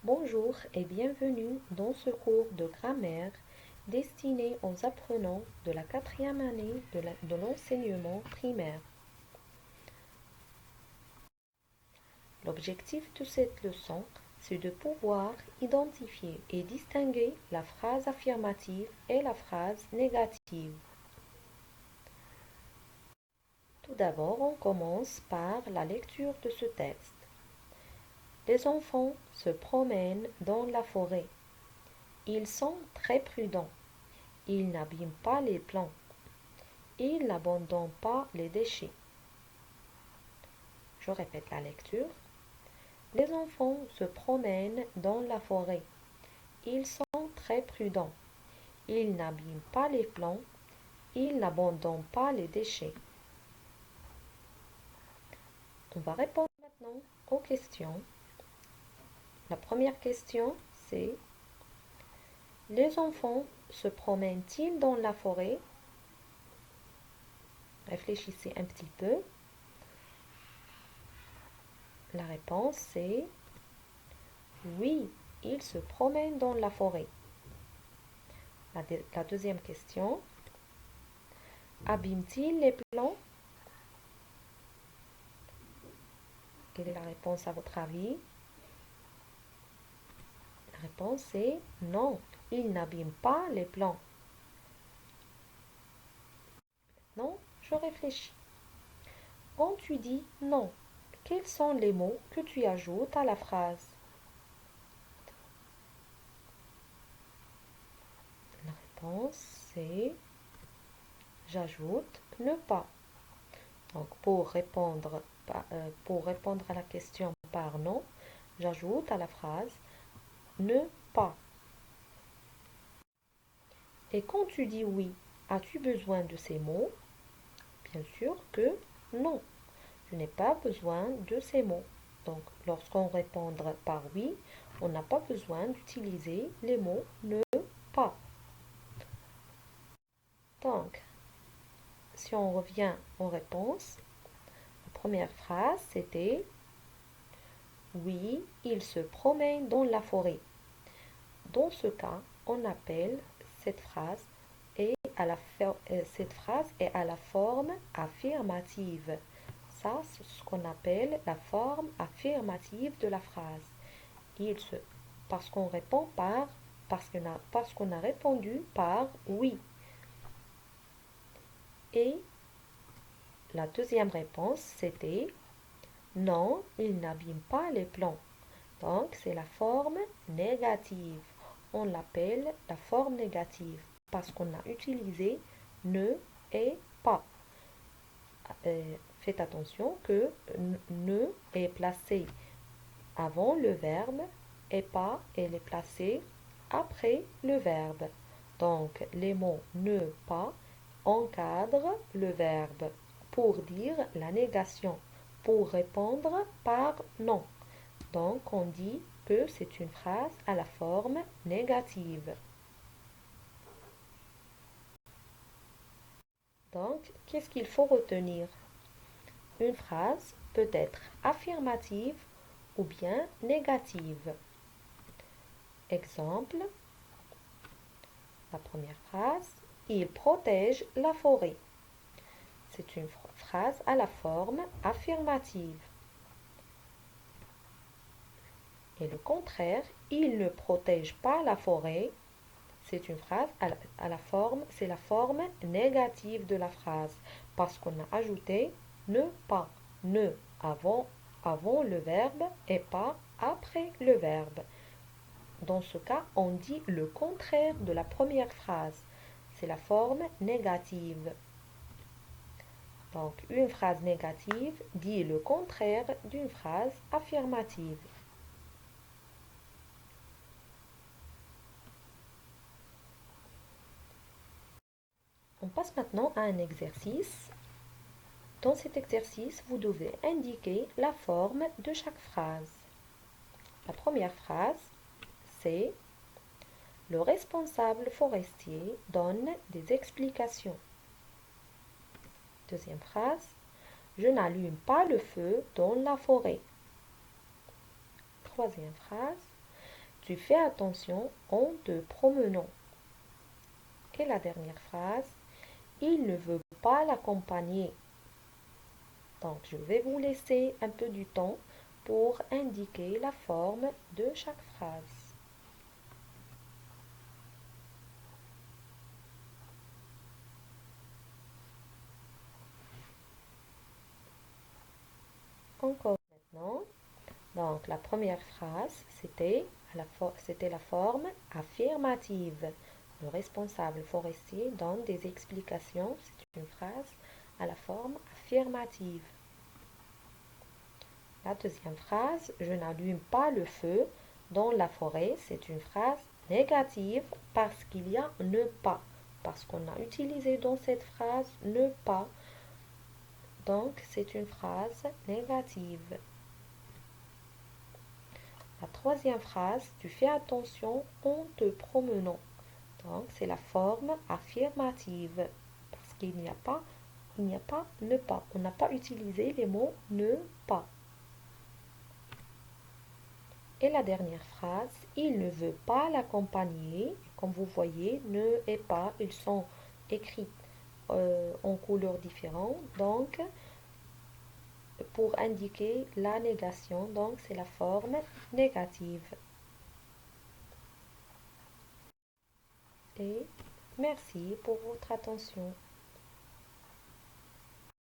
Bonjour et bienvenue dans ce cours de grammaire destiné aux apprenants de la quatrième année de l'enseignement primaire. L'objectif de cette leçon, c'est de pouvoir identifier et distinguer la phrase affirmative et la phrase négative. Tout d'abord, on commence par la lecture de ce texte. Les enfants se promènent dans la forêt. Ils sont très prudents. Ils n'abîment pas les plants. Ils n'abandonnent pas les déchets. Je répète la lecture. Les enfants se promènent dans la forêt. Ils sont très prudents. Ils n'abîment pas les plants. Ils n'abandonnent pas les déchets. On va répondre maintenant aux questions. La première question, c'est: les enfants se promènent-ils dans la forêt? Réfléchissez un petit peu. La réponse, c'est oui, ils se promènent dans la forêt. La deuxième question: abîme-t-il les plants? Quelle est la réponse à votre avis? La réponse est non, il n'abîme pas les plants. Non, je réfléchis. Quand tu dis non, quels sont les mots que tu ajoutes à la phrase? La réponse c'est j'ajoute ne pas. Donc pour répondre à la question par non, j'ajoute à la phrase ne pas. Et quand tu dis oui, as-tu besoin de ces mots? Bien sûr que non, je n'ai pas besoin de ces mots. Donc, lorsqu'on répond par oui, on n'a pas besoin d'utiliser les mots ne pas. Donc, si on revient aux réponses, la première phrase c'était oui, il se promène dans la forêt. Dans ce cas, on appelle cette phrase cette phrase est à la forme affirmative. Ça, c'est ce qu'on appelle la forme affirmative de la phrase. Il se, parce qu'on répond parce qu'on a répondu par oui. Et la deuxième réponse, c'était non, il n'abîme pas les plants. Donc, c'est la forme négative. On l'appelle la forme négative parce qu'on a utilisé ne et pas. Faites attention que ne est placé avant le verbe et pas elle est placée après le verbe. Donc les mots ne pas encadrent le verbe pour dire la négation, pour répondre par non. Donc on dit que c'est une phrase à la forme négative. Donc qu'est-ce qu'il faut retenir? Une phrase peut être affirmative ou bien négative. Exemple, la première phrase, il protège la forêt. C'est une phrase à la forme affirmative. Et le contraire, il ne protège pas la forêt. C'est une phrase à la forme, c'est la forme négative de la phrase parce qu'on a ajouté ne pas, ne avant le verbe et pas après le verbe. Dans ce cas, on dit le contraire de la première phrase. C'est la forme négative. Donc, une phrase négative dit le contraire d'une phrase affirmative. On passe maintenant à un exercice. Dans cet exercice, vous devez indiquer la forme de chaque phrase. La première phrase, c'est le responsable forestier donne des explications. Deuxième phrase, je n'allume pas le feu dans la forêt. Troisième phrase, Tu fais attention en te promenant. Et la dernière phrase, il ne veut pas l'accompagner. Donc, je vais vous laisser un peu du temps pour indiquer la forme de chaque phrase. Encore maintenant. Donc, la première phrase, c'était la forme affirmative. Le responsable forestier donne des explications. C'est une phrase à la forme affirmative. La deuxième phrase, je n'allume pas le feu dans la forêt. C'est une phrase négative parce qu'il y a ne pas. Parce qu'on a utilisé dans cette phrase ne pas. Donc, c'est une phrase négative. La troisième phrase, tu fais attention en te promenant. Donc, c'est la forme affirmative. Parce il n'y a pas ne pas. On n'a pas utilisé les mots ne pas. Et la dernière phrase, il ne veut pas l'accompagner. Comme vous voyez, ne et pas, ils sont écrits en couleurs différentes. Donc, pour indiquer la négation, donc c'est la forme négative. Et merci pour votre attention.